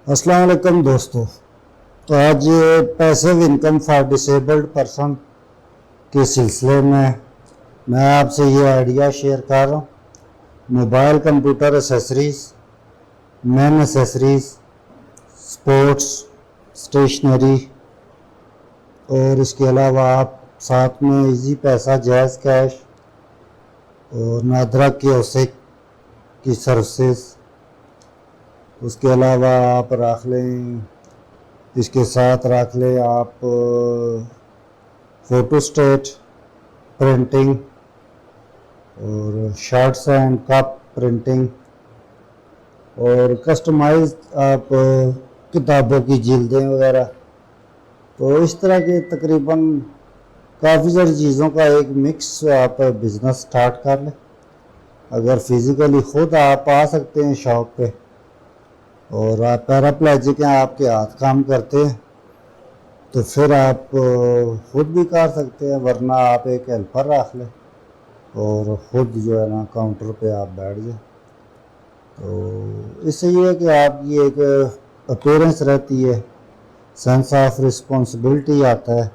السلام علیکم دوستو، تو آج passive income for disabled person کے سلسلے میں آپ سے یہ آئیڈیا شیئر کر رہا ہوں۔ موبائل کمپیوٹر ایسیسریز، مین ایسیسریز، سپورٹس، اسٹیشنری، اور اس کے علاوہ آپ ساتھ میں ایزی پیسہ، جائز کیش اور نادرا کیوسک کی سروسز، اس کے علاوہ آپ رکھ لیں، اس کے ساتھ رکھ لیں آپ فوٹو اسٹیٹ پرنٹنگ اور شارٹس اینڈ کپ پرنٹنگ اور کسٹمائز آپ کتابوں کی جلدیں وغیرہ۔ تو اس طرح کے تقریباً کافی ساری چیزوں کا ایک مکس آپ بزنس سٹارٹ کر لیں۔ اگر فزیکلی خود آپ آ سکتے ہیں شاپ پہ اور آپ پیراپلیجک ہیں، آپ کے ہاتھ کام کرتے ہیں، تو پھر آپ خود بھی کر سکتے ہیں، ورنہ آپ ایک ہیلپر رکھ لیں اور خود جو ہے نا کاؤنٹر پہ آپ بیٹھ جائیں۔ تو اس سے یہ ہے کہ آپ کی ایک اپیرنس رہتی ہے، سینس آف رسپانسبلٹی آتا ہے،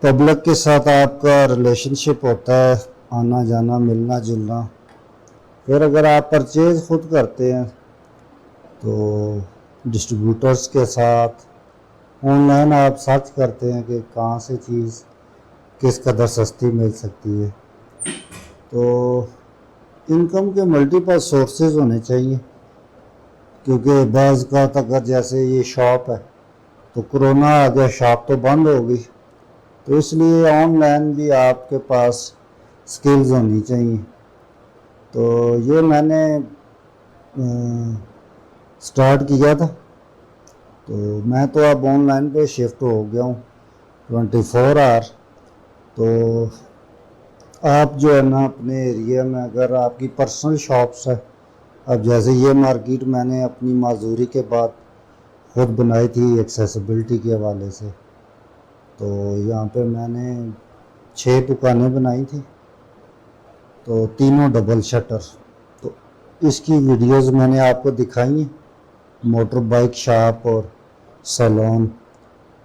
پبلک کے ساتھ آپ کا ریلیشن شپ ہوتا ہے، آنا جانا، ملنا جلنا۔ پھر اگر آپ پرچیز خود کرتے ہیں تو ڈسٹریبیوٹرز کے ساتھ آن لائن آپ سرچ کرتے ہیں کہ کہاں سے چیز کس قدر سستی مل سکتی ہے۔ تو انکم کے ملٹیپل سورسز ہونے چاہیے، کیونکہ بعض کا اگر جیسے یہ شاپ ہے تو کرونا آ گیا، شاپ تو بند ہو گئی، تو اس لیے آن لائن بھی آپ کے پاس سکلز ہونی چاہیے۔ تو یہ میں نے سٹارٹ کیا تھا، تو میں تو اب آن لائن پہ شفٹ ہو گیا ہوں 24 آور۔ تو آپ جو ہے نا اپنے ایریا میں اگر آپ کی پرسنل شاپس ہے، اب جیسے یہ مارکیٹ میں نے اپنی معذوری کے بعد خود بنائی تھی ایکسیسیبلٹی کے حوالے سے، تو یہاں پہ میں نے 6 دکانیں بنائی تھی، تو تینوں ڈبل شٹر۔ تو اس کی ویڈیوز میں نے آپ کو دکھائی ہیں، موٹر بائک شاپ اور سیلون،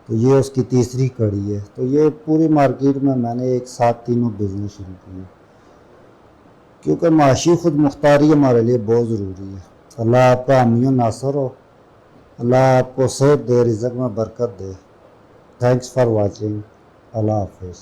تو یہ اس کی تیسری کڑی ہے۔ تو یہ پوری مارکیٹ میں نے ایک ساتھ تینوں بزنس شروع کیے، کیونکہ معاشی خود مختاری ہمارے لیے بہت ضروری ہے۔ اللہ آپ کا حامی و ناصر ہو، اللہ آپ کو صحت دے، رزق میں برکت دے۔ تھینکس فار واچنگ، اللہ حافظ۔